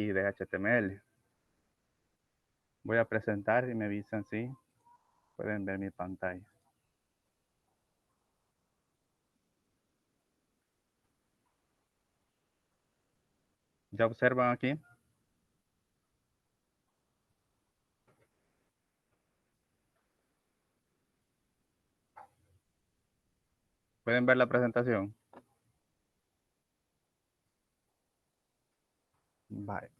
y de HTML. Voy a presentar y me avisan si pueden ver mi pantalla. ¿Ya observan aquí? ¿Pueden ver la presentación? Vale.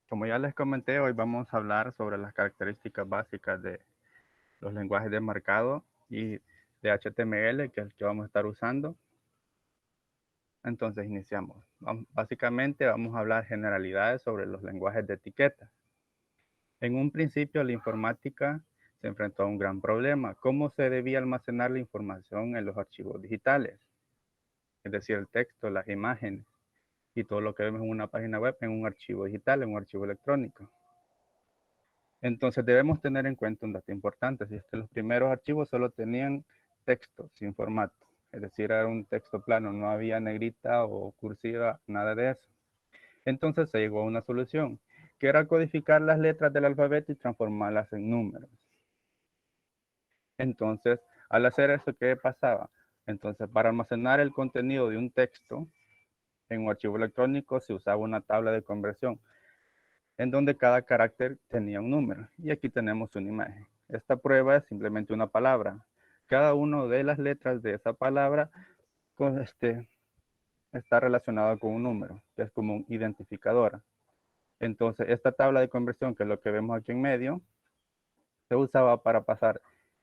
Como ya les comenté, hoy vamos a hablar sobre las características básicas de los lenguajes de marcado y de HTML, que es el que vamos a estar usando. Entonces iniciamos. Básicamente vamos a hablar generalidades sobre los lenguajes de etiqueta. En un principio la informática se enfrentó a un gran problema: cómo se debía almacenar la información en los archivos digitales, es decir, el texto, las imágenes y todo lo que vemos en una página web en un archivo digital, en un archivo electrónico. Entonces debemos tener en cuenta un dato importante: si es que los primeros archivos solo tenían texto sin formato, es decir, era un texto plano, no había negrita o cursiva, nada de eso. Entonces se llegó a una solución, que era codificar las letras del alfabeto y transformarlas en números. Entonces, al hacer eso, ¿qué pasaba? Entonces, para almacenar el contenido de un texto en un archivo electrónico se usaba una tabla de conversión, en donde cada carácter tenía un número. Y aquí tenemos una imagen. Esta prueba es simplemente una palabra. Cada una de las letras de esa palabra está relacionada con un número, que es como un identificador. Entonces, esta tabla de conversión, que es lo que vemos aquí en medio, se usaba para pasar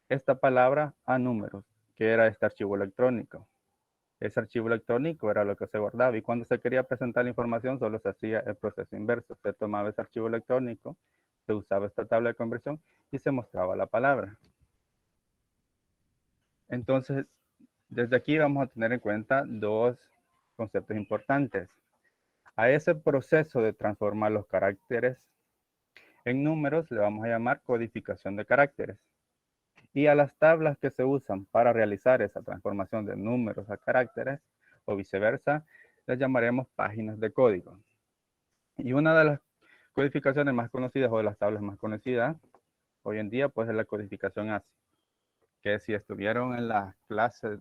esta palabra a números, que era este archivo electrónico. Ese archivo electrónico era lo que se guardaba, y cuando se quería presentar la información solo se hacía el proceso inverso. Se tomaba ese archivo electrónico, se usaba esta tabla de conversión y se mostraba la palabra. Entonces, desde aquí vamos a tener en cuenta dos conceptos importantes. A ese proceso de transformar los caracteres en números le vamos a llamar codificación de caracteres. Y a las tablas que se usan para realizar esa transformación de números a caracteres o viceversa, les llamaremos páginas de código. Y una de las codificaciones más conocidas o de las tablas más conocidas hoy en día pues es la codificación ASCII, que si estuvieron en las clases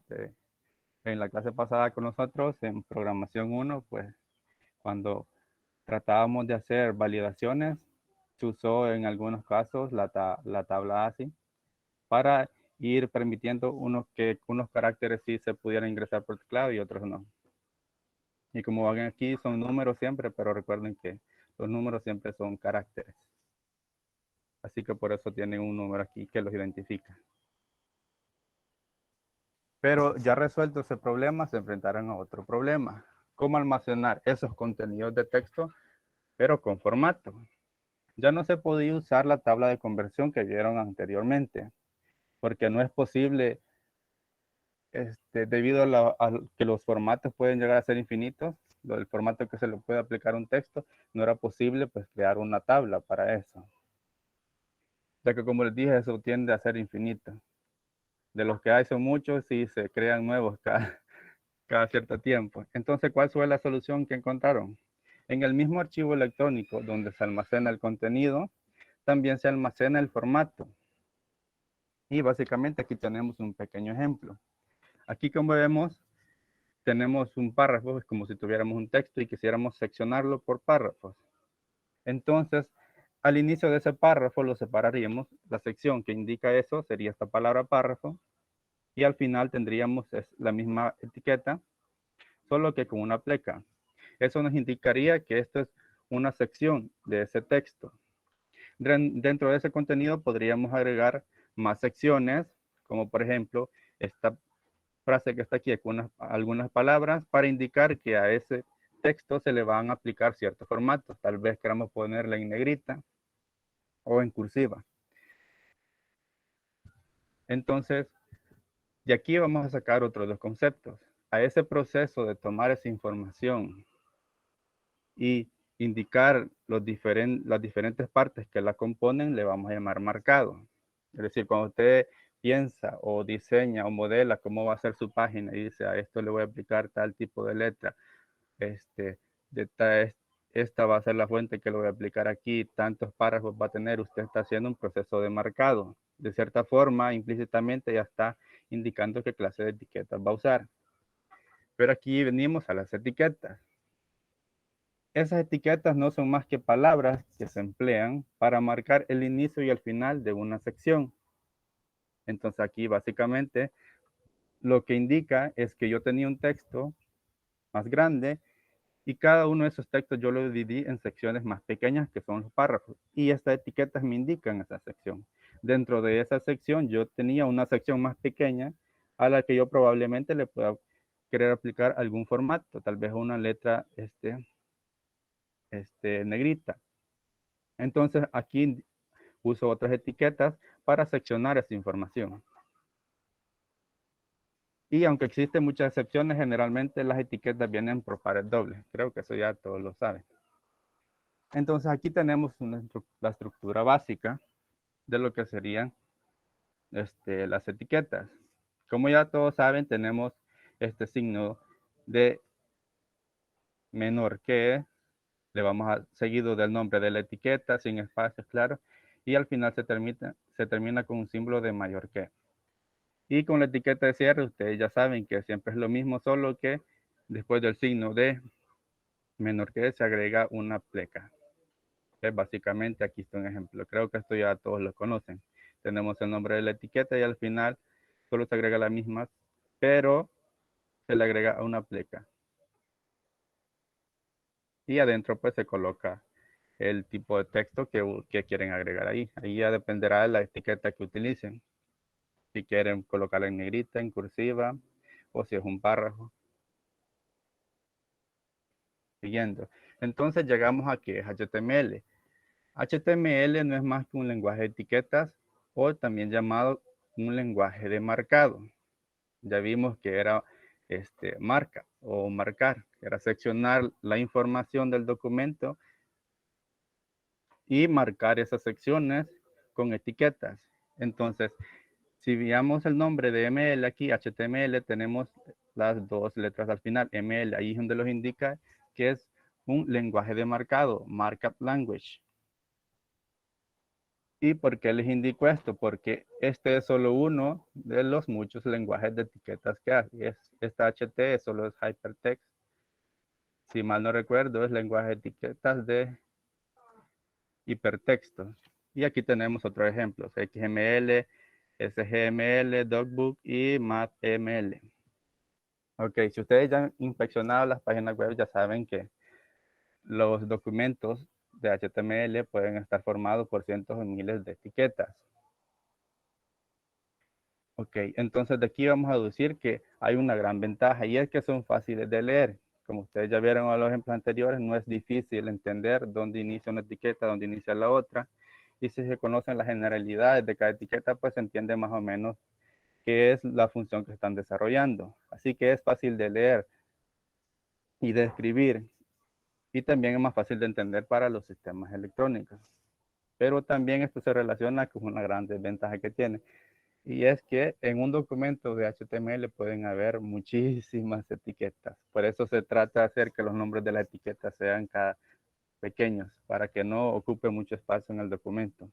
en la clase pasada con nosotros en programación 1, pues cuando tratábamos de hacer validaciones, se usó en algunos casos la tabla ASCII para ir permitiendo que unos caracteres sí se pudieran ingresar por teclado y otros no. Y como ven aquí, son números siempre, pero recuerden que los números siempre son caracteres. Así que por eso tienen un número aquí que los identifica. Pero ya resuelto ese problema, se enfrentarán a otro problema: cómo almacenar esos contenidos de texto, pero con formato. Ya no se podía usar la tabla de conversión que vieron anteriormente, porque no es posible, debido a que los formatos pueden llegar a ser infinitos, el formato que se le puede aplicar a un texto, no era posible pues crear una tabla para eso. Ya que, como les dije, eso tiende a ser infinito. De los que hay son muchos y se crean nuevos cada cierto tiempo. Entonces, ¿cuál fue la solución que encontraron? En el mismo archivo electrónico donde se almacena el contenido, también se almacena el formato. Y básicamente aquí tenemos un pequeño ejemplo. Aquí, como vemos, tenemos un párrafo, es como si tuviéramos un texto y quisiéramos seccionarlo por párrafos. Entonces, al inicio de ese párrafo lo separaríamos. La sección que indica eso sería esta palabra párrafo, y al final tendríamos la misma etiqueta, solo que con una pleca. Eso nos indicaría que esto es una sección de ese texto. Dentro de ese contenido podríamos agregar más secciones, como por ejemplo esta frase que está aquí con algunas palabras para indicar que a ese texto se le van a aplicar ciertos formatos. Tal vez queramos ponerle en negrita o en cursiva. Entonces, de aquí vamos a sacar otros dos conceptos. A ese proceso de tomar esa información y indicar las diferentes partes que la componen, le vamos a llamar marcado. Es decir, cuando usted piensa o diseña o modela cómo va a ser su página y dice: a esto le voy a aplicar tal tipo de letra, esta va a ser la fuente que lo voy a aplicar aquí, tantos párrafos va a tener, usted está haciendo un proceso de marcado. De cierta forma, implícitamente ya está indicando qué clase de etiquetas va a usar. Pero aquí venimos a las etiquetas. Esas etiquetas no son más que palabras que se emplean para marcar el inicio y el final de una sección. Entonces aquí básicamente lo que indica es que yo tenía un texto más grande y cada uno de esos textos yo lo dividí en secciones más pequeñas que son los párrafos. Y estas etiquetas me indican esa sección. Dentro de esa sección yo tenía una sección más pequeña a la que yo probablemente le pueda querer aplicar algún formato, tal vez una letra negrita. Entonces aquí uso otras etiquetas para seccionar esa información. Y aunque existen muchas excepciones, generalmente las etiquetas vienen por pares dobles. Creo que eso ya todos lo saben. Entonces aquí tenemos la estructura básica de lo que serían las etiquetas. Como ya todos saben, tenemos este signo de menor que, le vamos a seguido del nombre de la etiqueta, sin espacios, claro, y al final se termina con un símbolo de mayor que. Y con la etiqueta de cierre, ustedes ya saben que siempre es lo mismo, solo que después del signo de menor que se agrega una pleca. Básicamente aquí está un ejemplo. Creo que esto ya todos lo conocen. Tenemos el nombre de la etiqueta y al final solo se agrega la misma, pero se le agrega una pleca. Y adentro pues se coloca el tipo de texto que quieren agregar ahí. Ahí ya dependerá de la etiqueta que utilicen. Si quieren colocarla en negrita, en cursiva, o si es un párrafo. Siguiendo. Entonces llegamos a que es HTML. HTML no es más que un lenguaje de etiquetas o también llamado un lenguaje de marcado. Ya vimos que era marca o marcar, era seccionar la información del documento y marcar esas secciones con etiquetas. Entonces, si veamos el nombre de ML aquí, HTML, tenemos las dos letras al final, ML, ahí es donde los indica que es un lenguaje de marcado, markup language. ¿Y por qué les indico esto? Porque este es solo uno de los muchos lenguajes de etiquetas que hay. Esta HT solo es Hypertext. Si mal no recuerdo, es lenguaje de etiquetas de hipertexto. Y aquí tenemos otros ejemplos, XML, SGML, Docbook y MathML. Ok, si ustedes ya han inspeccionado las páginas web, ya saben que los documentos de HTML pueden estar formados por cientos o miles de etiquetas. Ok, entonces de aquí vamos a deducir que hay una gran ventaja y es que son fáciles de leer. Como ustedes ya vieron en los ejemplos anteriores, no es difícil entender dónde inicia una etiqueta, dónde inicia la otra. Y si se conocen las generalidades de cada etiqueta, pues se entiende más o menos qué es la función que están desarrollando. Así que es fácil de leer y de escribir. Y también es más fácil de entender para los sistemas electrónicos. Pero también esto se relaciona con una gran desventaja que tiene. Y es que en un documento de HTML pueden haber muchísimas etiquetas. Por eso se trata de hacer que los nombres de las etiquetas sean cada pequeños, para que no ocupe mucho espacio en el documento.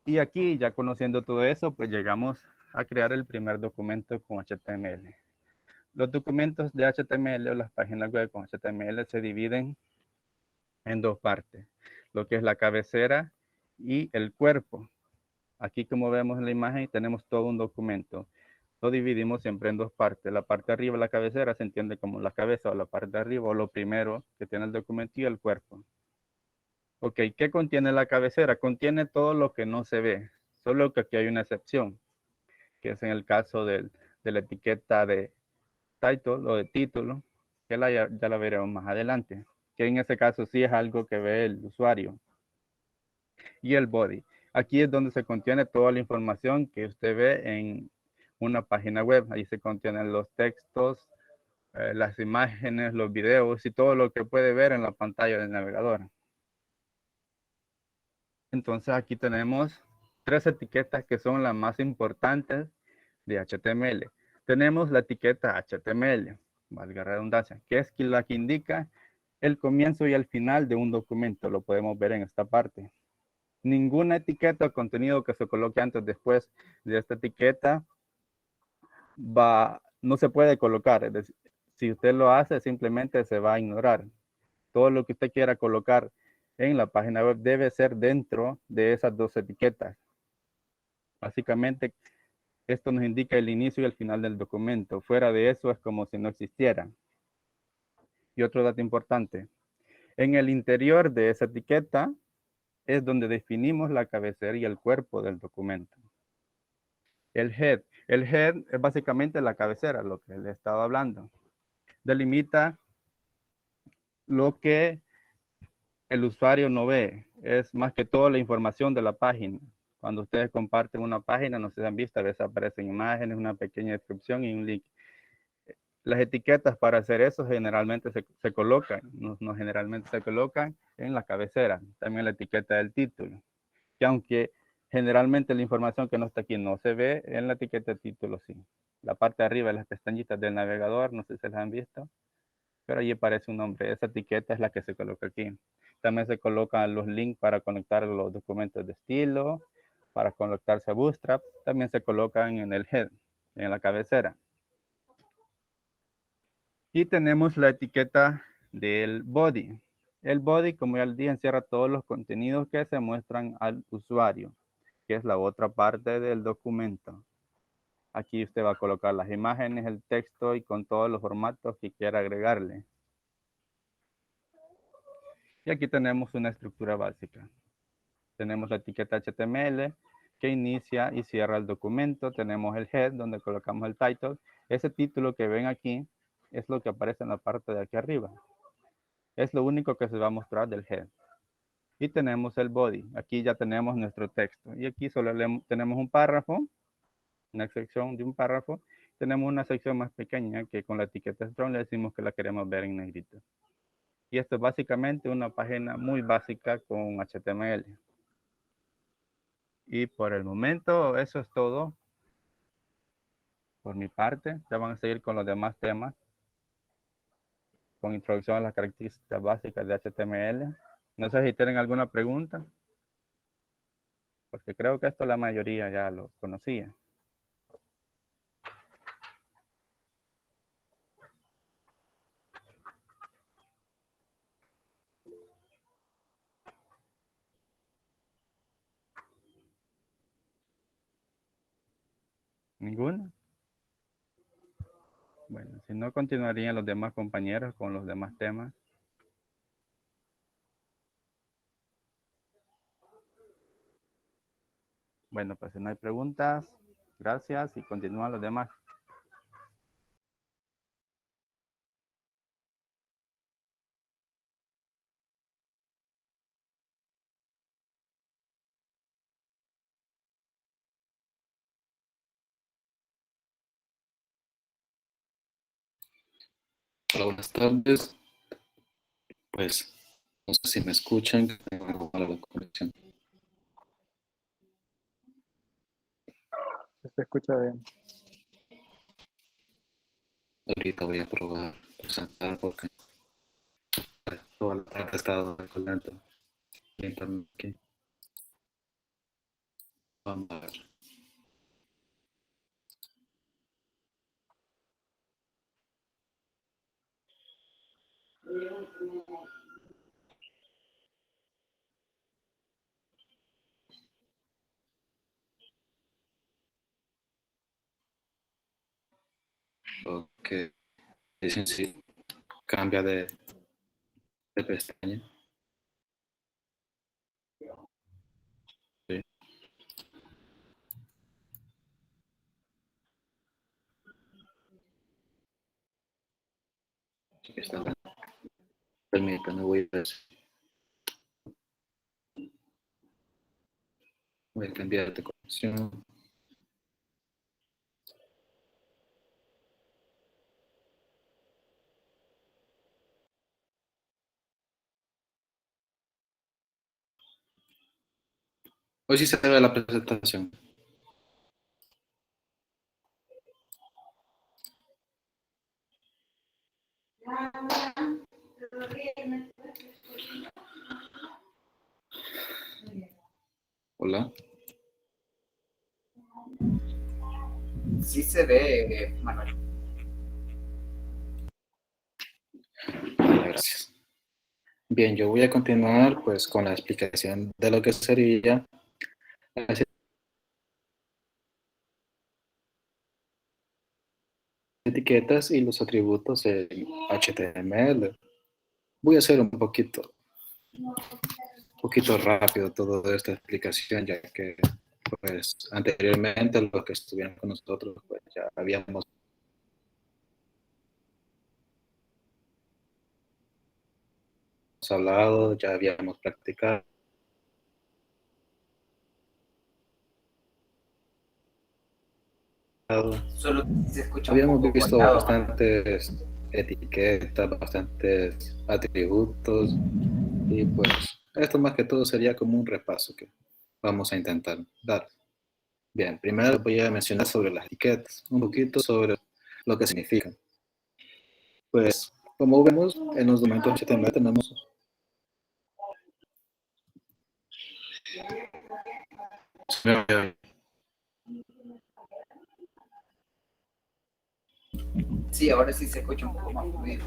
Y aquí, ya conociendo todo eso, pues llegamos a crear el primer documento con HTML. Los documentos de HTML o las páginas web con HTML se dividen en dos partes, lo que es la cabecera y el cuerpo. Aquí, como vemos en la imagen, tenemos todo un documento. Lo dividimos siempre en dos partes. La parte de arriba, la cabecera, se entiende como la cabeza o la parte de arriba o lo primero que tiene el documento y el cuerpo. Ok, ¿qué contiene la cabecera? Contiene todo lo que no se ve, solo que aquí hay una excepción, que es en el caso de la etiqueta de title o de título, que ya la veremos más adelante, que en ese caso sí es algo que ve el usuario. Y el body. Aquí es donde se contiene toda la información que usted ve en una página web. Ahí se contienen los textos, las imágenes, los videos y todo lo que puede ver en la pantalla del navegador. Entonces aquí tenemos tres etiquetas que son las más importantes de HTML. Tenemos la etiqueta HTML. valga la redundancia, que es la que indica el comienzo y el final de un documento. Lo podemos ver en esta parte. Ninguna etiqueta o contenido que se coloque antes o después de esta etiqueta no se puede colocar. Es decir, si usted lo hace, simplemente se va a ignorar. Todo lo que usted quiera colocar en la página web debe ser dentro de esas dos etiquetas. Básicamente, esto nos indica el inicio y el final del documento. Fuera de eso es como si no existiera. Y otro dato importante, en el interior de esa etiqueta es donde definimos la cabecera y el cuerpo del documento. El head es básicamente la cabecera, lo que le estaba hablando. Delimita lo que el usuario no ve, es más que todo la información de la página. Cuando ustedes comparten una página, no se han visto, a veces aparecen imágenes, una pequeña descripción y un link. Las etiquetas para hacer eso generalmente se colocan, no generalmente se colocan en la cabecera, también la etiqueta del título. Que aunque generalmente la información que no está aquí no se ve, en la etiqueta de título sí. La parte de arriba de las pestañitas del navegador, no sé si las han visto, pero allí aparece un nombre. Esa etiqueta es la que se coloca aquí. También se colocan los links para conectar los documentos de estilo, para conectarse a Bootstrap. También se colocan en el head, en la cabecera. Y tenemos la etiqueta del body. El body, como ya les dije, encierra todos los contenidos que se muestran al usuario, que es la otra parte del documento. Aquí usted va a colocar las imágenes, el texto y con todos los formatos que quiera agregarle. Y aquí tenemos una estructura básica. Tenemos la etiqueta HTML que inicia y cierra el documento. Tenemos el head donde colocamos el title. Ese título que ven aquí es lo que aparece en la parte de aquí arriba. Es lo único que se va a mostrar del head. Y tenemos el body. Aquí ya tenemos nuestro texto. Y aquí solo tenemos un párrafo, una sección de un párrafo. Tenemos una sección más pequeña que con la etiqueta strong le decimos que la queremos ver en negrito. Y esto es básicamente una página muy básica con HTML. Y por el momento eso es todo por mi parte. Ya van a seguir con los demás temas, con introducción a las características básicas de HTML. No sé si tienen alguna pregunta, porque creo que esto la mayoría ya lo conocía. ¿Ninguna? Bueno, si no, continuarían los demás compañeros con los demás temas. Bueno, pues si no hay preguntas, gracias y continúan los demás. Hola, buenas tardes. Pues no sé si me escuchan, tengo algo para la conexión. Se escucha bien. Ahorita voy a probar presentar porque toda la tarde he estado con lento. Aquí. Vamos a ver. Ok. Dicen sí. Cambia de pestaña. Sí. Aquí está. Permítanme, voy a cambiar de conexión. Hoy sí se ve la presentación. Hola. Sí se ve, Manuel. Gracias. Bien, yo voy a continuar pues con la explicación de lo que sería las etiquetas y los atributos en HTML. Voy a hacer un poquito rápido toda esta explicación, ya que pues anteriormente los que estuvieron con nosotros pues ya habíamos hablado, ya habíamos practicado. Solo se escucha un Habíamos poco visto cortado, Manuel. bastantes etiquetas, bastantes atributos y pues esto más que todo sería como un repaso que vamos a intentar dar. Bien, primero voy a mencionar sobre las etiquetas, un poquito sobre lo que significan. Pues como vemos en los documentos HTML tenemos Sí, ahora sí se escucha un poco más fluido.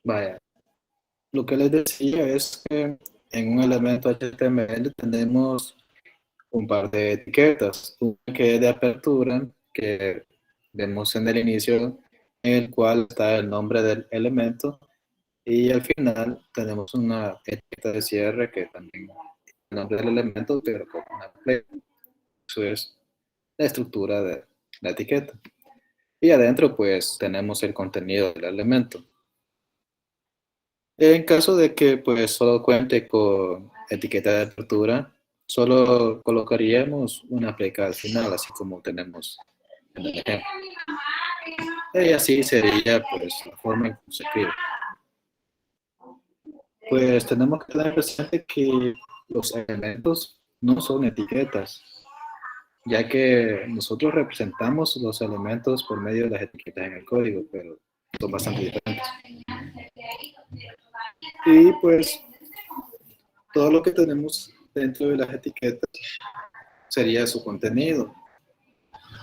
vaya, lo que les decía es que en un elemento HTML tenemos un par de etiquetas, una que es de apertura, que vemos en el inicio, en el cual está el nombre del elemento, y al final tenemos una etiqueta de cierre que también es el nombre del elemento, pero con una play. Eso es la estructura de la etiqueta. Y adentro pues tenemos el contenido del elemento. En caso de que pues solo cuente con etiqueta de apertura, solo colocaríamos una pleca al final, así como tenemos en el ejemplo. Y así sería pues la forma en que se escribe. Pues tenemos que tener presente que los elementos no son etiquetas, ya que nosotros representamos los elementos por medio de las etiquetas en el código, pero son bastante diferentes. Y pues todo lo que tenemos dentro de las etiquetas sería su contenido.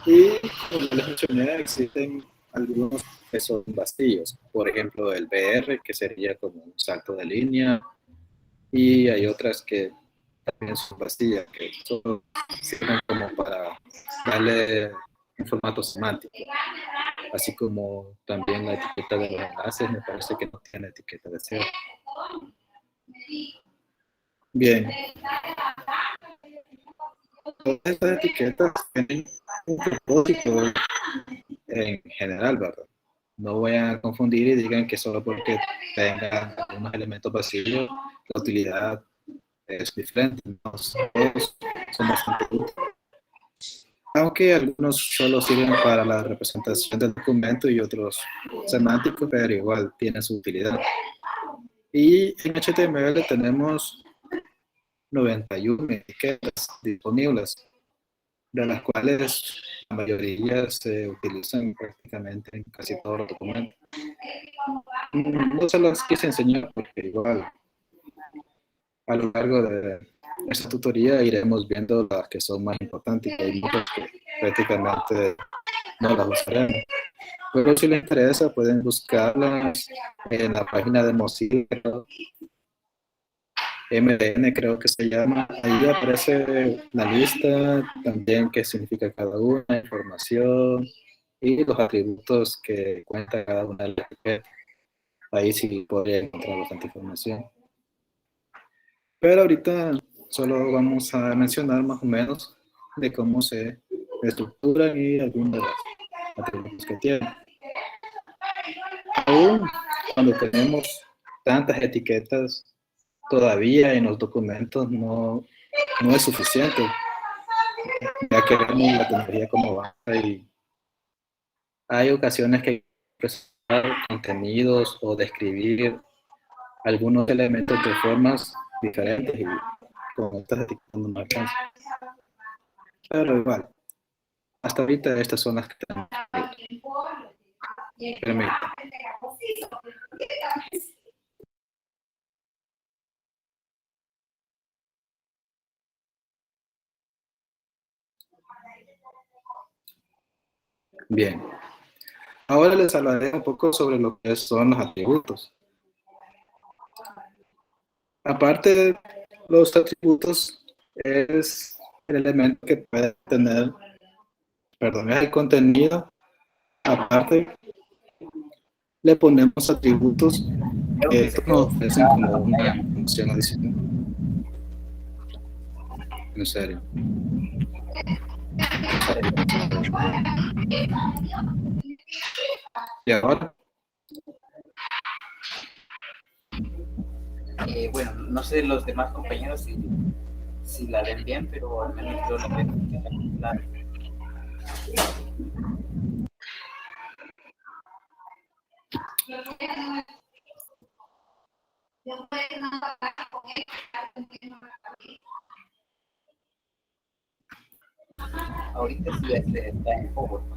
Y como les mencioné, existen algunos que son vacíos. Por ejemplo, el BR, que sería como un salto de línea, y hay otras que también son vacías, que solo sirven como para darle un formato semántico. Así como también la etiqueta de los enlaces, me parece que no tiene etiqueta de cierre. Bien. Todas estas etiquetas tienen un propósito en general, ¿verdad? No voy a confundir y digan que solo porque tengan algunos elementos vacíos, la utilidad es diferente. No, todos son bastante útiles. Aunque algunos solo sirven para la representación del documento y otros semánticos, pero igual tienen su utilidad. Y en HTML tenemos 91 etiquetas disponibles, de las cuales la mayoría se utilizan prácticamente en casi todos los documentos. No se las quise enseñar porque igual a lo largo de esta tutoría iremos viendo las que son más importantes y hay muchas que prácticamente no las usaremos. Pero si les interesa pueden buscarlas en la página de Mozilla, MDN creo que se llama, ahí aparece la lista, también qué significa cada una, información y los atributos que cuenta cada una de las etiquetas. Ahí sí podría encontrar bastante información. Pero ahorita solo vamos a mencionar más o menos de cómo se estructuran y algunos de los atributos que tienen. Aún cuando tenemos tantas etiquetas, todavía en los documentos no es suficiente, ya que vemos la tecnología como va y hay ocasiones que hay que presentar contenidos o describir algunos elementos de formas diferentes y con estas etiquetas no me alcanza. Pero igual, hasta ahorita estas son las que tenemos. Permítame. Bien. Ahora les hablaré un poco sobre lo que son los atributos. Aparte de los atributos, es el elemento que puede tener, perdón, es el contenido. Aparte, le ponemos atributos Creo que que se estos nos quedó ofrecen pegada como la una pantalla. función adicional. En serio. Y ahora, Bueno, no sé los demás compañeros si la ven bien, pero al menos yo la veo clara. Ahorita sí está en PowerPoint.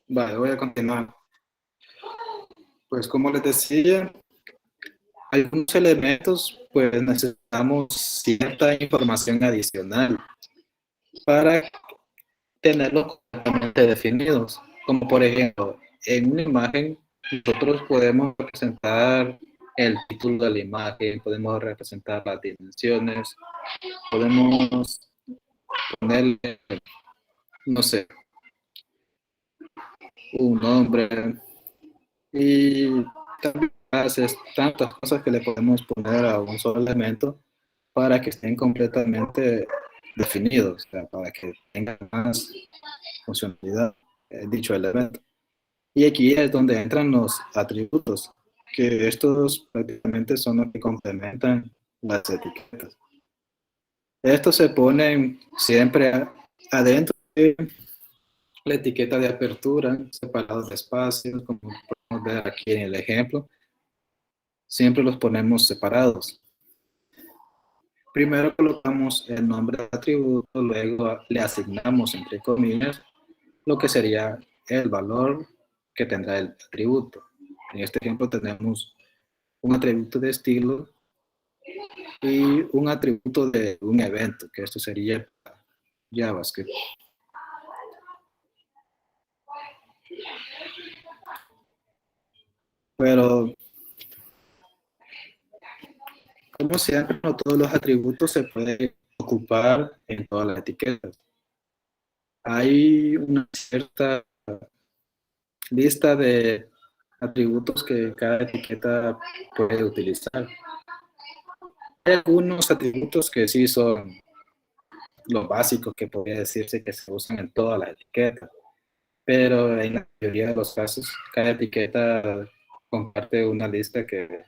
vale, voy a continuar. Pues como les decía, algunos elementos, pues necesitamos cierta información adicional para tenerlos correctamente definidos. Como por ejemplo, en una imagen nosotros podemos representar el título de la imagen, podemos representar las dimensiones, podemos ponerle, no sé, un nombre y también haces tantas cosas que le podemos poner a un solo elemento para que estén completamente definidos, o sea, para que tengan más funcionalidad dicho elemento. Y aquí es donde entran los atributos, que estos prácticamente son los que complementan las etiquetas. Estos se ponen siempre adentro de la etiqueta de apertura, separados de espacios, como podemos ver aquí en el ejemplo. Siempre los ponemos separados. Primero colocamos el nombre del atributo, luego le asignamos, entre comillas, lo que sería el valor que tendrá el atributo. En este ejemplo tenemos un atributo de estilo y un atributo de un evento, que esto sería JavaScript. Pero, como siempre, no todos los atributos se pueden ocupar en todas las etiquetas. Hay una cierta lista de atributos que cada etiqueta puede utilizar. Hay algunos atributos que sí son los básicos que podría decirse que se usan en todas las etiquetas, pero en la mayoría de los casos cada etiqueta comparte una lista que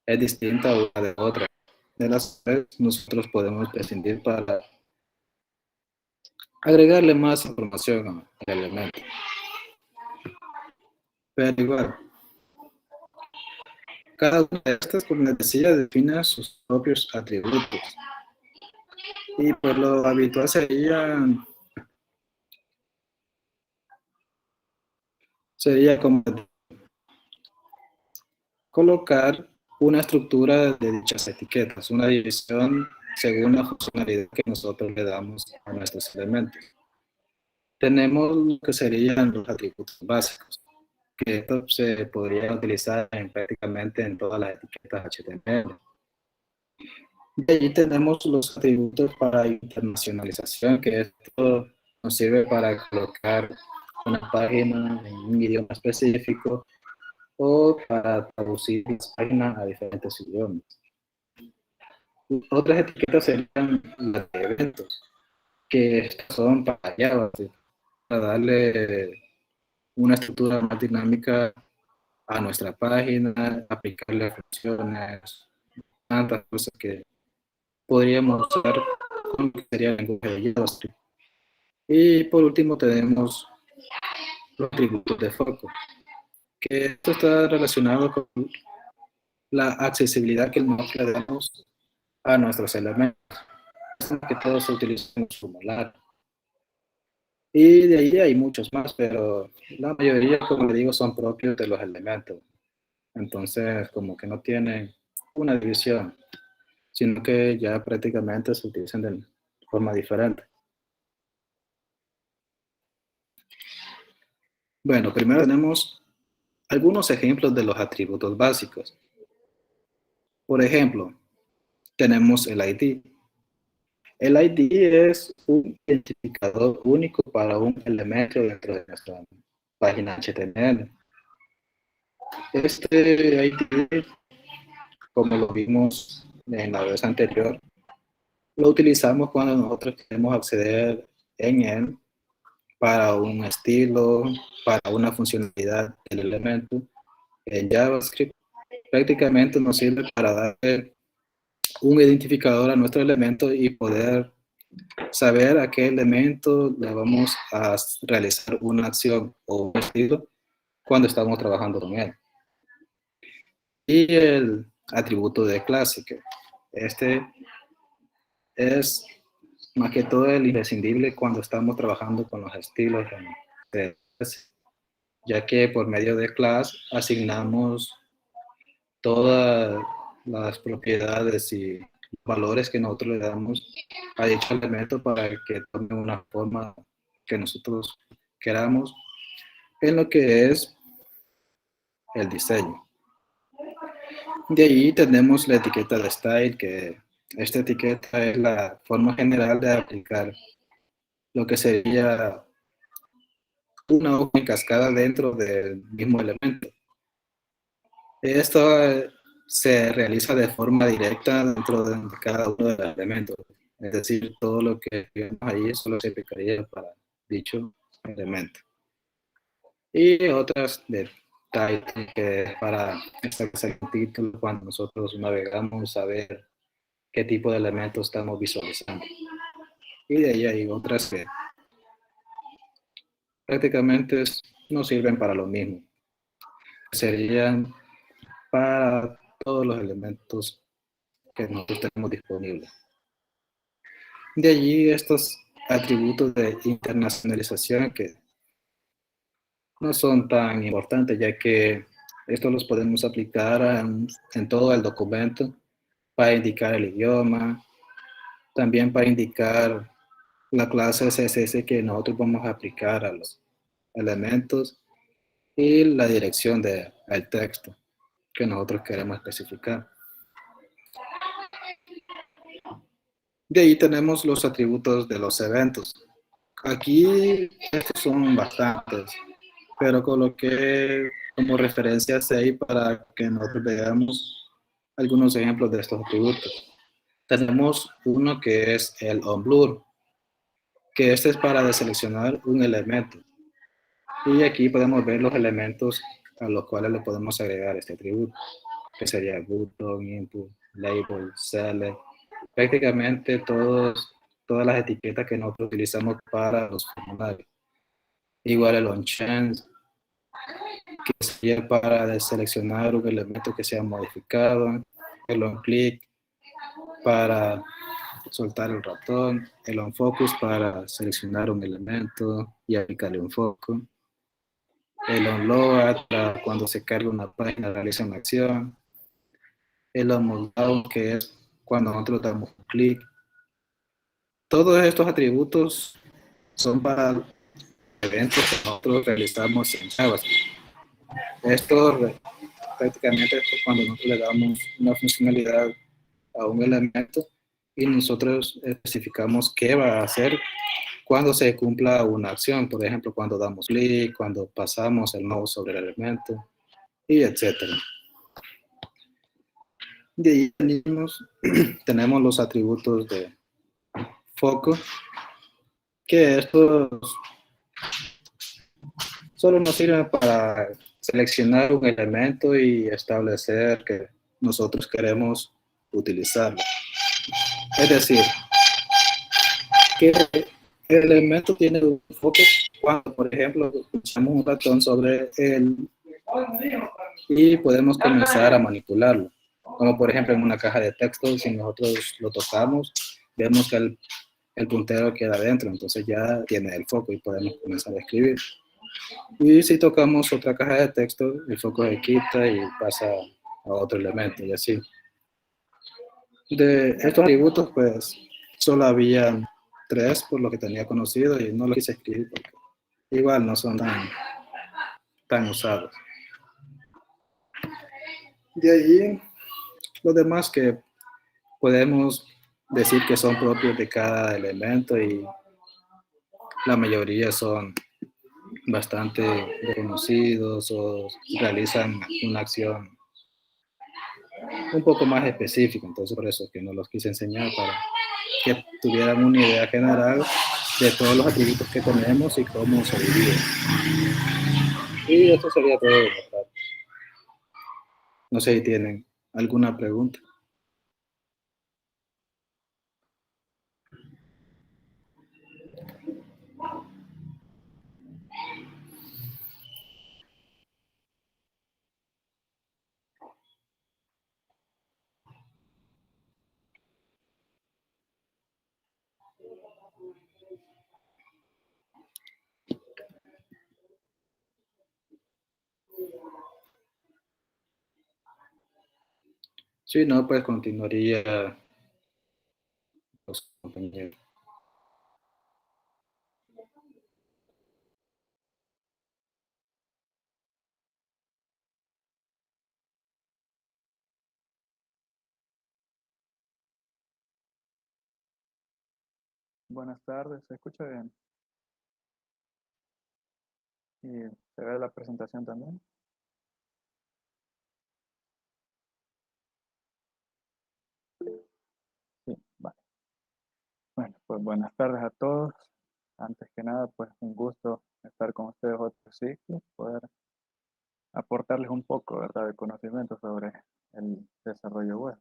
es distinta una de otra, de las cuales nosotros podemos prescindir para agregarle más información al elemento. Pero igual, cada una de estas, como les decía, define sus propios atributos. Y pues lo habitual sería como colocar una estructura de dichas etiquetas, una división según la funcionalidad que nosotros le damos a nuestros elementos. Tenemos lo que serían los atributos básicos, que esto se podría utilizar prácticamente en todas las etiquetas HTML. De ahí tenemos los atributos para internacionalización, que esto nos sirve para colocar una página en un idioma específico o para traducir las páginas a diferentes idiomas. Otras etiquetas serían las de eventos, que estas son para Java, para darle una estructura más dinámica a nuestra página, aplicarle funciones, tantas cosas que podríamos usar con lo que sería el lenguaje de JavaScript. Y por último tenemos los atributos de foco, que esto está relacionado con la accesibilidad que nosotros le damos a nuestros elementos, que todos se utilizan en el formulario. Y de ahí hay muchos más, pero la mayoría, como le digo, son propios de los elementos. Entonces, como que no tienen una división, sino que ya prácticamente se utilizan forma diferente. Bueno, primero tenemos algunos ejemplos de los atributos básicos. Por ejemplo, tenemos el ID. El ID es un identificador único para un elemento dentro de nuestra página HTML. Este ID, como lo vimos en la vez anterior, lo utilizamos cuando nosotros queremos acceder en él para un estilo, para una funcionalidad del elemento. En JavaScript prácticamente nos sirve para darle un identificador a nuestro elemento y poder saber a qué elemento le vamos a realizar una acción o un estilo cuando estamos trabajando con él. Y el atributo de clase, que este es más que todo el imprescindible cuando estamos trabajando con los estilos en CSS, ya que por medio de class asignamos todas las propiedades y valores que nosotros le damos a dicho elemento para que tome una forma que nosotros queramos en lo que es el diseño. De ahí tenemos la etiqueta de style, que esta etiqueta es la forma general de aplicar lo que sería una hoja en cascada dentro del mismo elemento. Esto se realiza de forma directa dentro de cada uno de los elementos. Es decir, todo lo que vemos ahí solo se aplicaría para dicho elemento. Y otras de title, que es para establecer el título cuando nosotros navegamos, saber qué tipo de elementos estamos visualizando. Y de ahí hay otras que prácticamente no sirven para lo mismo. Serían para todos los elementos que nosotros tenemos disponibles. De allí estos atributos de internacionalización que no son tan importantes, ya que estos los podemos aplicar en todo el documento para indicar el idioma, también para indicar la clase CSS que nosotros vamos a aplicar a los elementos y la dirección del texto que nosotros queremos especificar. De ahí tenemos los atributos de los eventos. Aquí estos son bastantes, pero coloqué como referencias ahí para que nosotros veamos algunos ejemplos de estos atributos. Tenemos uno que es el onBlur, que este es para deseleccionar un elemento. Y aquí podemos ver los elementos a los cuales le podemos agregar este atributo, que sería button, input, label, select. Prácticamente todas las etiquetas que nosotros utilizamos para los formularios. Igual el onChange, que sería para deseleccionar un elemento que sea modificado. El onClick para soltar el ratón. El onFocus para seleccionar un elemento y aplicarle un foco. El onLoad para cuando se carga una página realiza una acción. El onMoveDown, que es cuando nosotros damos un clic. Todos estos atributos son para eventos que nosotros realizamos en JavaScript. Esto prácticamente es cuando nosotros le damos una funcionalidad a un elemento y nosotros especificamos qué va a hacer cuando se cumpla una acción. Por ejemplo, cuando damos clic, cuando pasamos el mouse sobre el elemento, y etcétera. De ahí tenemos los atributos de foco, que estos solo nos sirven para seleccionar un elemento y establecer que nosotros queremos utilizarlo. Es decir, que el elemento tiene un foco cuando, por ejemplo, usamos un ratón sobre él y podemos comenzar a manipularlo. Como por ejemplo en una caja de texto, si nosotros lo tocamos, vemos que el puntero queda adentro, entonces ya tiene el foco y podemos comenzar a escribir. Y si tocamos otra caja de texto, el foco se quita y pasa a otro elemento y así. De estos atributos, pues, solo había 3 por lo que tenía conocido y no lo quise escribir porque igual no son tan usados. De ahí, los demás que podemos decir que son propios de cada elemento y la mayoría son bastante reconocidos o realizan una acción un poco más específica, entonces por eso es que no los quise enseñar para que tuvieran una idea general de todos los atributos que tenemos y cómo se dividen. Y esto sería todo de mi parte. No sé si tienen alguna pregunta. Si no, pues continuaría los compañeros. Buenas tardes, ¿se escucha bien? ¿Y se ve la presentación también? Sí, vale. Bueno, pues buenas tardes a todos. Antes que nada, pues un gusto estar con ustedes otro ciclo, poder aportarles un poco, ¿verdad?, de conocimiento sobre el desarrollo web.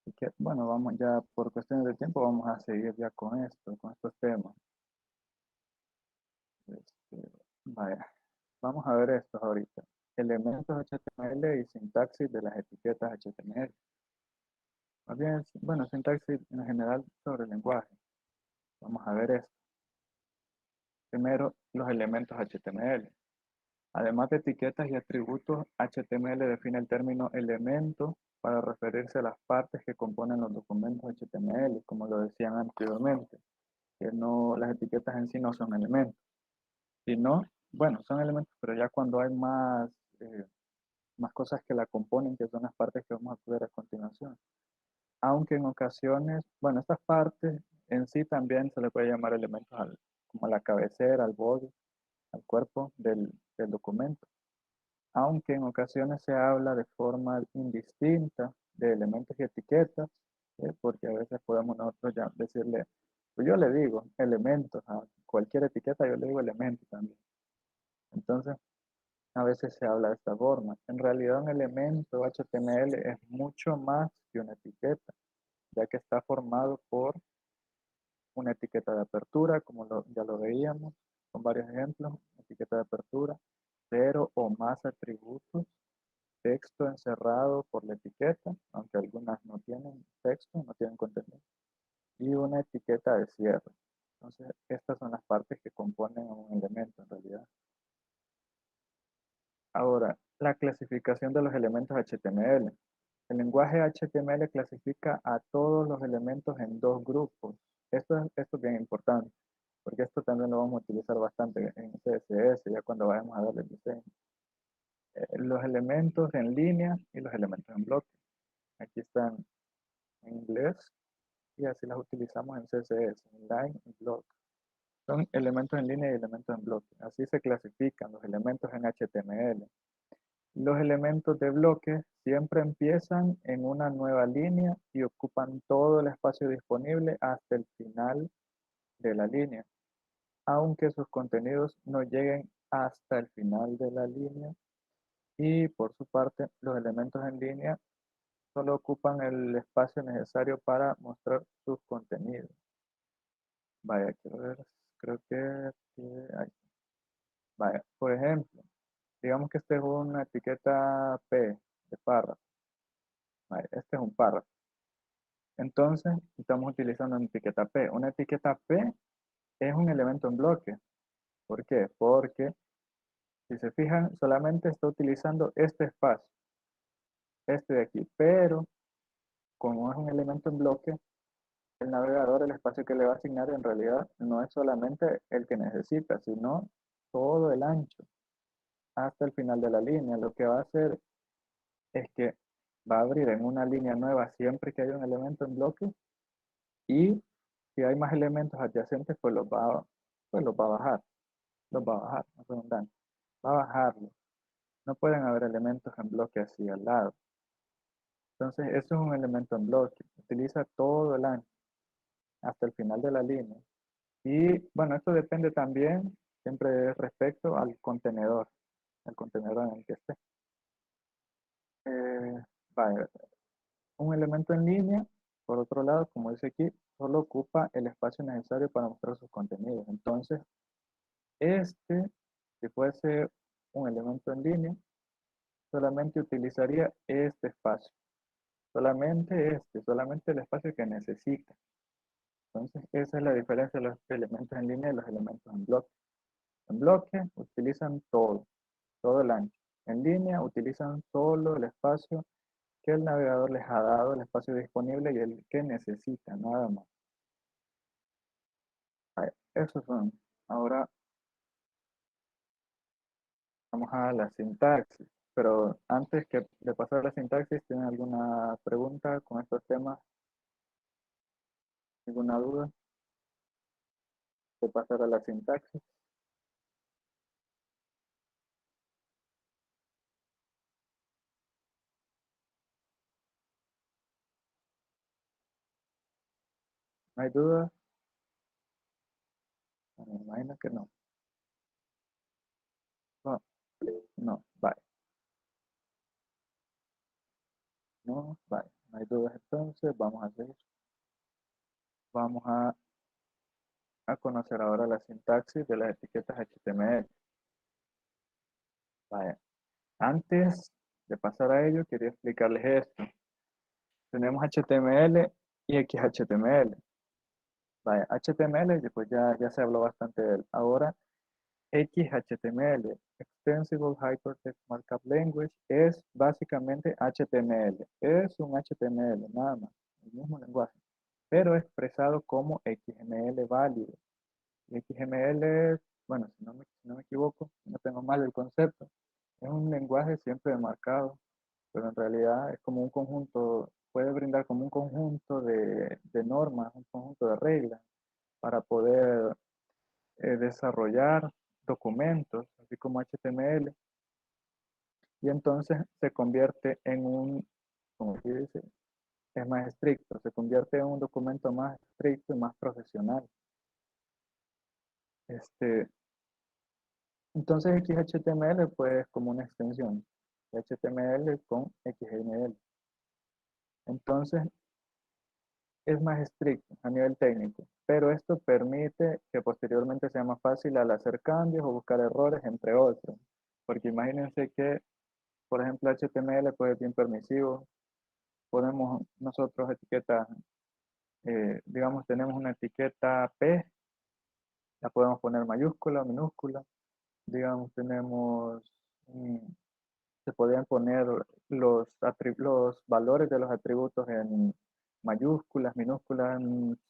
Y que, bueno, vamos ya por cuestiones de tiempo, vamos a seguir ya con esto, con estos temas. Vaya, vamos a ver estos ahorita. Elementos HTML y sintaxis de las etiquetas HTML. Más bien, bueno, sintaxis en general sobre el lenguaje. Vamos a ver esto. Primero, los elementos HTML. Además de etiquetas y atributos, HTML define el término elemento para referirse a las partes que componen los documentos HTML, como lo decían anteriormente, que no, las etiquetas en sí no son elementos, sino, bueno, son elementos, pero ya cuando hay más cosas que la componen, que son las partes que vamos a ver a continuación. Aunque en ocasiones, bueno, estas partes en sí también se le puede llamar elementos como la cabecera, al body, al cuerpo del documento. Aunque en ocasiones se habla de forma indistinta de elementos y etiquetas, porque a veces podemos nosotros ya decirle, pues yo le digo elementos, a cualquier etiqueta yo le digo elemento también. Entonces, a veces se habla de esta forma. En realidad un elemento HTML es mucho más que una etiqueta, ya que está formado por una etiqueta de apertura, como ya lo veíamos, con varios ejemplos, etiqueta de apertura, 0 o más atributos, texto encerrado por la etiqueta, aunque algunas no tienen texto, no tienen contenido, y una etiqueta de cierre. Entonces, estas son las partes que componen un elemento en realidad. Ahora, la clasificación de los elementos HTML. El lenguaje HTML clasifica a todos los elementos en dos grupos. Esto es bien importante, porque esto también lo vamos a utilizar bastante en CSS, ya cuando vayamos a darle el diseño. Los elementos en línea y los elementos en bloque. Aquí están en inglés y así las utilizamos en CSS, line y block. Son elementos en línea y elementos en bloque. Así se clasifican los elementos en HTML. Los elementos de bloque siempre empiezan en una nueva línea y ocupan todo el espacio disponible hasta el final de la línea, aunque sus contenidos no lleguen hasta el final de la línea. Y por su parte, los elementos en línea solo ocupan el espacio necesario para mostrar sus contenidos. Vaya, quiero ver, creo que ahí. Vaya, por ejemplo, digamos que esta es una etiqueta P de párrafo. Vaya, este es un párrafo. Entonces, estamos utilizando una etiqueta P. Una etiqueta P es un elemento en bloque. ¿Por qué? Porque, si se fijan, solamente está utilizando este espacio, este de aquí. Pero, como es un elemento en bloque, el navegador, el espacio que le va a asignar en realidad no es solamente el que necesita, sino todo el ancho hasta el final de la línea. Lo que va a hacer es que va a abrir en una línea nueva siempre que haya un elemento en bloque y si hay más elementos adyacentes, pues los va a bajar, no es redundante, va a bajarlo. No pueden haber elementos en bloque así al lado. Entonces, eso es un elemento en bloque. Utiliza todo el ancho hasta el final de la línea. Y bueno, esto depende también siempre respecto al contenedor en el que esté. Eh, vaya, un elemento en línea, por otro lado, como dice aquí, solo ocupa el espacio necesario para mostrar sus contenidos. Entonces, si fuese un elemento en línea, solamente utilizaría este espacio. Solamente el espacio que necesita. Entonces, esa es la diferencia de los elementos en línea y los elementos en bloque. En bloque utilizan todo el ancho. En línea utilizan solo el espacio que el navegador les ha dado, el espacio disponible y el que necesita, nada más. Esos son. Ahora vamos a la sintaxis. Pero antes de pasar a la sintaxis, ¿tienen alguna pregunta con estos temas? ¿Alguna duda? De pasar a la sintaxis. ¿No hay duda? Me imagino que no. No, no, vale. No, vale. No hay dudas entonces. Vamos a conocer ahora la sintaxis de las etiquetas HTML. Vaya. Antes de pasar a ello, quería explicarles esto. Tenemos HTML y XHTML. Vaya, HTML, pues ya se habló bastante de él. Ahora, XHTML, Extensible Hypertext Markup Language, es básicamente HTML. Es un HTML, nada más, el mismo lenguaje, pero expresado como XML válido. Y XML, bueno, si no me equivoco, si no tengo mal el concepto, es un lenguaje siempre marcado, pero en realidad es como un conjunto, puede brindar como un conjunto de normas, un conjunto de reglas para poder desarrollar documentos, así como HTML, y entonces se convierte en como aquí dice, es más estricto, se convierte en un documento más estricto y más profesional. Entonces XHTML pues es como una extensión de HTML con XML. Entonces es más estricto a nivel técnico, pero esto permite que posteriormente sea más fácil al hacer cambios o buscar errores, entre otros. Porque imagínense que, por ejemplo, HTML pues es bien permisivo. Ponemos nosotros etiquetas, digamos, tenemos una etiqueta P, la podemos poner mayúscula o minúscula. Digamos, mm, se podían poner los valores de los atributos en mayúsculas, minúsculas,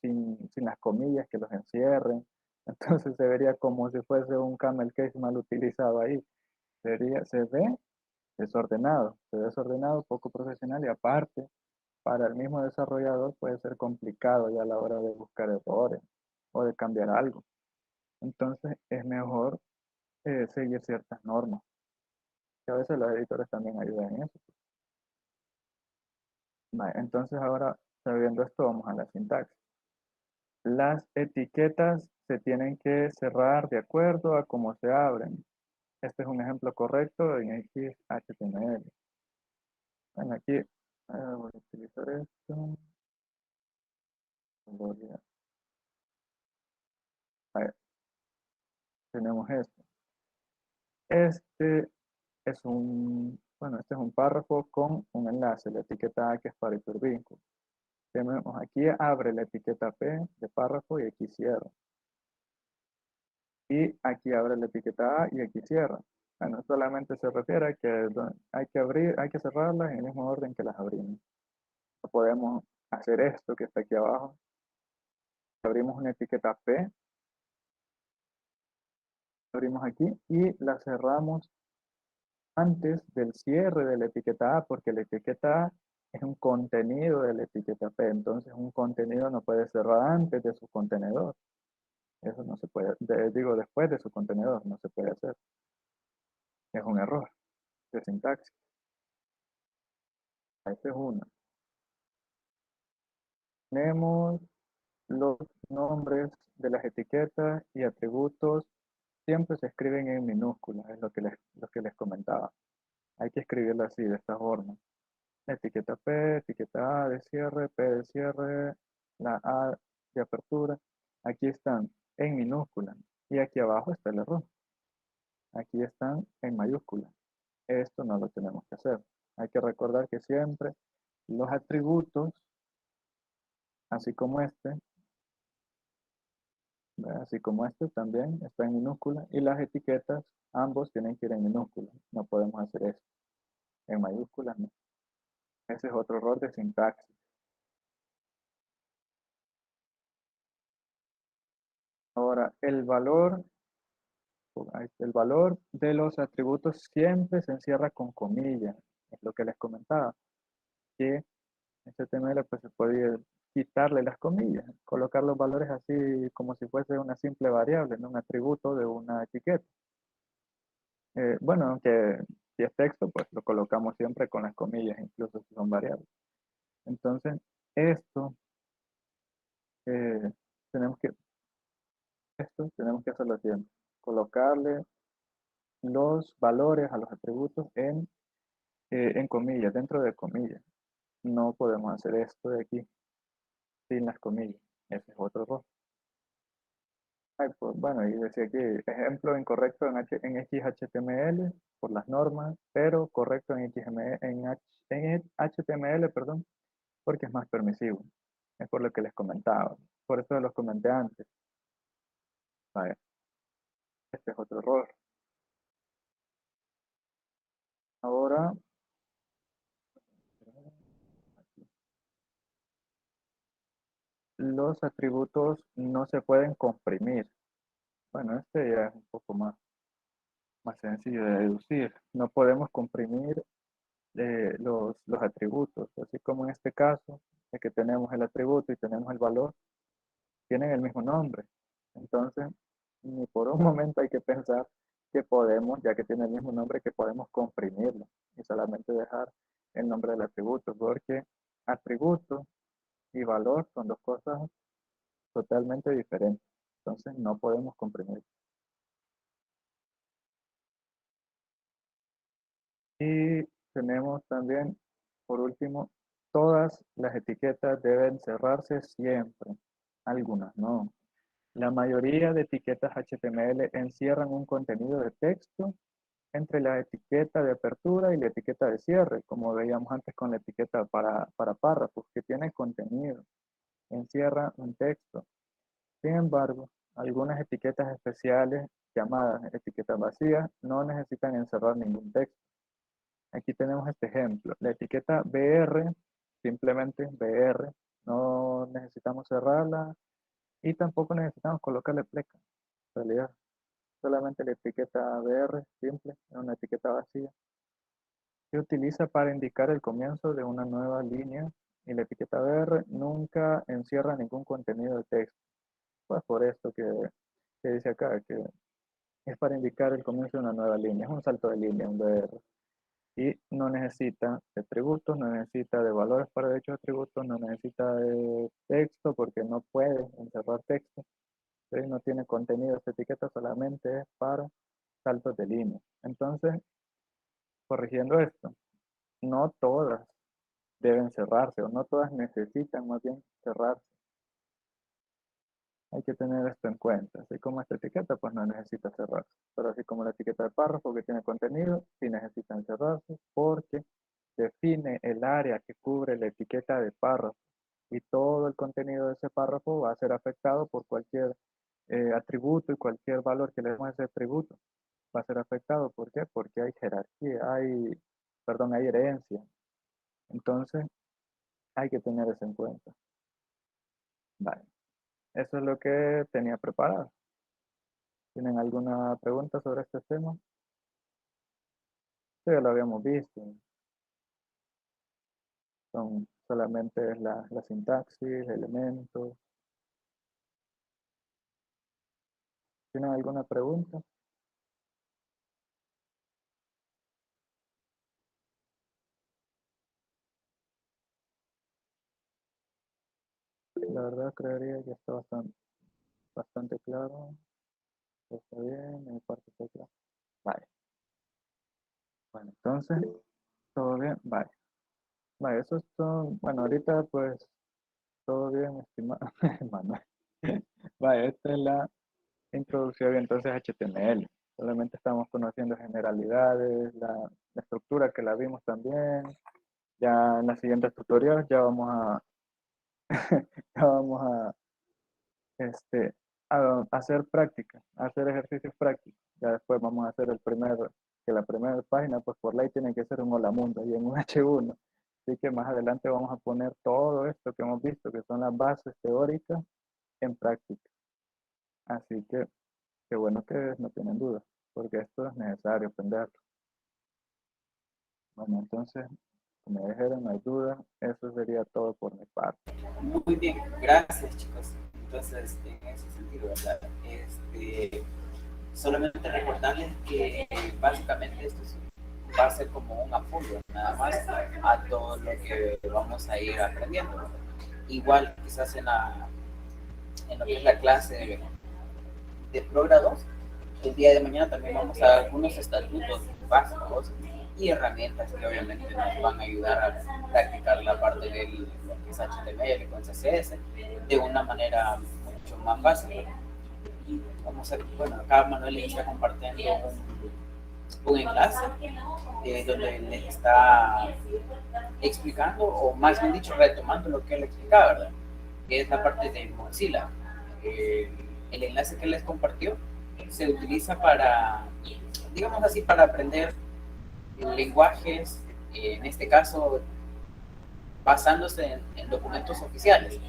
sin las comillas que los encierren. Entonces se vería como si fuese un camel case mal utilizado ahí. Se ve desordenado, poco profesional y aparte, para el mismo desarrollador puede ser complicado ya a la hora de buscar errores o de cambiar algo. Entonces es mejor seguir ciertas normas, que a veces los editores también ayudan en eso. Vale, entonces ahora, sabiendo esto, vamos a la sintaxis. Las etiquetas se tienen que cerrar de acuerdo a cómo se abren. Este es un ejemplo correcto en XHTML. Bueno, aquí voy a utilizar esto. A ver, tenemos esto. Este este es un párrafo con un enlace, la etiqueta A que es para hipervínculo. Tenemos aquí abre la etiqueta P de párrafo y aquí cierra. Y aquí abre la etiqueta A y aquí cierra. Bueno, solamente se refiere a que hay que cerrarlas en el mismo orden que las abrimos. No podemos hacer esto que está aquí abajo abrimos una etiqueta P, abrimos aquí y la cerramos antes del cierre de la etiqueta A, porque la etiqueta A es un contenido de la etiqueta P, entonces un contenido no puede cerrar antes de su contenedor. Eso no se puede, digo, después de su contenedor, no se puede hacer. Es un error de sintaxis. Esta es una. Tenemos los nombres de las etiquetas y atributos siempre se escriben en minúsculas, es lo que les comentaba. Hay que escribirlo así, de esta forma. Etiqueta P, etiqueta A de cierre, P de cierre, la A de apertura. Aquí están en minúscula y aquí abajo está el error. Aquí están en mayúscula. Esto no lo tenemos que hacer. Hay que recordar que siempre los atributos, así como este, ¿verdad? Así como este también está en minúscula y las etiquetas, ambos tienen que ir en minúscula. No podemos hacer eso. En mayúsculas no. Ese es otro error de sintaxis. Ahora, el valor de los atributos siempre se encierra con comillas. Es lo que les comentaba. Que en HTML pues se puede quitarle las comillas, colocar los valores así como si fuese una simple variable, no un atributo de una etiqueta. Bueno, aunque si es texto, pues lo colocamos siempre con las comillas, incluso si son variables. Entonces, esto, eh, tenemos que, tenemos que hacerlo siempre. Colocarle los valores a los atributos en comillas, dentro de comillas. No podemos hacer esto de aquí sin las comillas. Ese es otro error. Ay, pues, bueno, y decía aquí, ejemplo incorrecto en XHTML por las normas, pero correcto en XML, en HTML, perdón, porque es más permisivo. Es por lo que les comentaba. Por eso los comenté antes. Vaya, este es otro error. Ahora, los atributos no se pueden comprimir. Bueno, este ya es un poco más sencillo de deducir. No podemos comprimir los atributos, así como en este caso, de que tenemos el atributo y tenemos el valor, tienen el mismo nombre. Entonces, ni por un momento hay que pensar que podemos, ya que tiene el mismo nombre, que podemos comprimirlo y solamente dejar el nombre del atributo, porque atributo y valor son dos cosas totalmente diferentes. Entonces, no podemos comprimir. Y tenemos también, por último, todas las etiquetas deben cerrarse siempre. Algunas no. La mayoría de etiquetas HTML encierran un contenido de texto entre la etiqueta de apertura y la etiqueta de cierre, como veíamos antes con la etiqueta para párrafos, que tiene contenido, encierra un texto. Sin embargo, algunas etiquetas especiales llamadas etiquetas vacías no necesitan encerrar ningún texto. Aquí tenemos este ejemplo. La etiqueta BR, simplemente BR, no necesitamos cerrarla y tampoco necesitamos colocarle pleca. En realidad, solamente la etiqueta BR, simple, es una etiqueta vacía. Se utiliza para indicar el comienzo de una nueva línea y la etiqueta BR nunca encierra ningún contenido de texto. Pues por esto que dice acá, que es para indicar el comienzo de una nueva línea, es un salto de línea, un BR. Y no necesita de atributos, no necesita de valores para dichos atributos, no necesita de texto porque no puede encerrar texto. Entonces no tiene contenido, esta etiqueta solamente es para saltos de línea. Entonces, corrigiendo esto, no todas deben cerrarse o no todas necesitan más bien cerrarse. Hay que tener esto en cuenta. Así como esta etiqueta, pues no necesita cerrarse. Pero así como la etiqueta de párrafo que tiene contenido, sí necesitan cerrarse porque define el área que cubre la etiqueta de párrafo y todo el contenido de ese párrafo va a ser afectado por cualquier atributo y cualquier valor que le demos a ese atributo. Va a ser afectado. ¿Por qué? Porque hay jerarquía, hay herencia. Entonces, hay que tener eso en cuenta. Vale. eso es lo que tenía preparado. ¿Tienen alguna pregunta sobre este tema? Sí, ya lo habíamos visto. Solamente es la sintaxis, elementos. ¿Tienen alguna pregunta? La verdad creería que está bastante claro. Está bien, mi parte está clara. Vale. Bueno, entonces, todo bien. Vale. Vale, eso es todo. Bueno, ahorita pues todo bien, estimado Manuel. Vale, esta es la introducción entonces a HTML. Solamente estamos conociendo generalidades, la estructura que la vimos también. Ya en las siguientes tutoriales ya vamos a, ya vamos este, a hacer práctica, a hacer ejercicios prácticos. Ya después vamos a hacer que la primera página, pues por ley tiene que ser un hola mundo y en un H1. Así que más adelante vamos a poner todo esto que hemos visto, que son las bases teóricas, en práctica. Así que qué bueno que no tienen dudas, porque esto es necesario aprenderlo. Bueno, entonces, como me dijeron, no hay duda, eso sería todo por mi parte. Muy bien, gracias chicos. Entonces, en ese sentido, ¿verdad? Solamente recordarles que básicamente esto va a ser como un apoyo nada más a todo lo que vamos a ir aprendiendo. Igual quizás en lo que es la clase de Progra 2, el día de mañana también vamos a dar algunos estatutos básicos y herramientas que obviamente nos van a ayudar a practicar la parte del lo que es HTML con CSS de una manera mucho más fácil. Vamos a, bueno, acá Manuel les está compartiendo un enlace donde les está explicando, o más bien dicho, retomando lo que él explicaba, ¿verdad? Que es la parte de Mozilla. El enlace que les compartió se utiliza para, digamos así, para aprender lenguajes, en este caso basándose en documentos oficiales,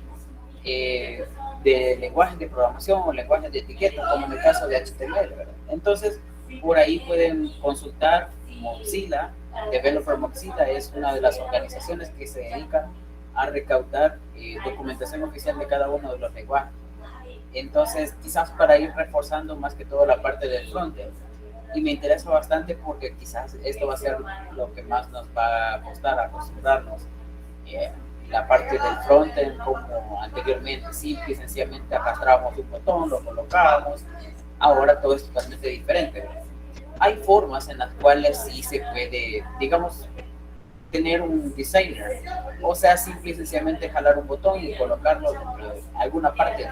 de lenguajes de programación o lenguajes de etiqueta, como en el caso de HTML, ¿verdad? Entonces, por ahí pueden consultar Mozilla. Developer Mozilla es una de las organizaciones que se dedican a recaudar documentación oficial de cada uno de los lenguajes. Entonces, quizás para ir reforzando más que todo la parte del frontend. Y me interesa bastante porque quizás esto va a ser lo que más nos va a costar acostumbrarnos. La parte del frontend, como anteriormente, simple y sencillamente arrastrábamos un botón, lo colocábamos. Ahora todo es totalmente diferente. Hay formas en las cuales sí se puede, digamos, tener un designer, o sea, simple y sencillamente jalar un botón y colocarlo dentro de alguna parte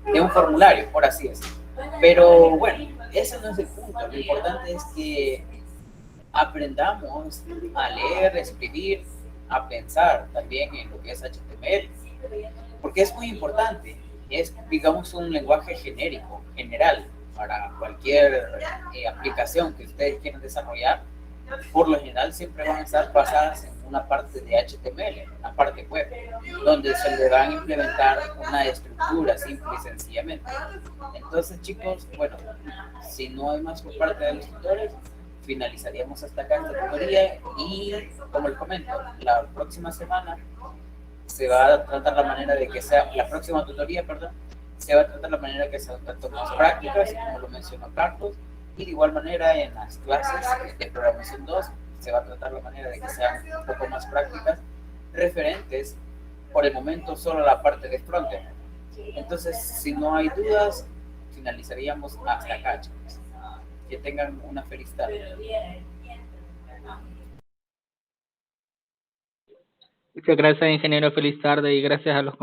de un formulario, por así decirlo. Pero bueno, ese no es el punto. Lo importante es que aprendamos a leer, a escribir, a pensar también en lo que es HTML, porque es muy importante. Es, digamos, un lenguaje genérico, general, para cualquier aplicación que ustedes quieran desarrollar. Por lo general siempre van a estar basadas en una parte de HTML, una parte web, donde se le van a implementar una estructura simple y sencillamente. Entonces, chicos, bueno, si no hay más por parte de los tutores, finalizaríamos hasta acá esta tutoría y, como les comento, la próxima semana se va a tratar la manera de que sea, la próxima tutoría, perdón, se va a tratar la manera de que sean tanto más prácticas, como lo mencionó Carlos, y de igual manera en las clases de programación 2 se va a tratar la manera de que sean un poco más prácticas, referentes por el momento solo a la parte de frontend. Entonces, si no hay dudas, finalizaríamos hasta acá, chicos. Que tengan una feliz tarde. Muchas gracias, ingeniero. Feliz tarde y gracias a los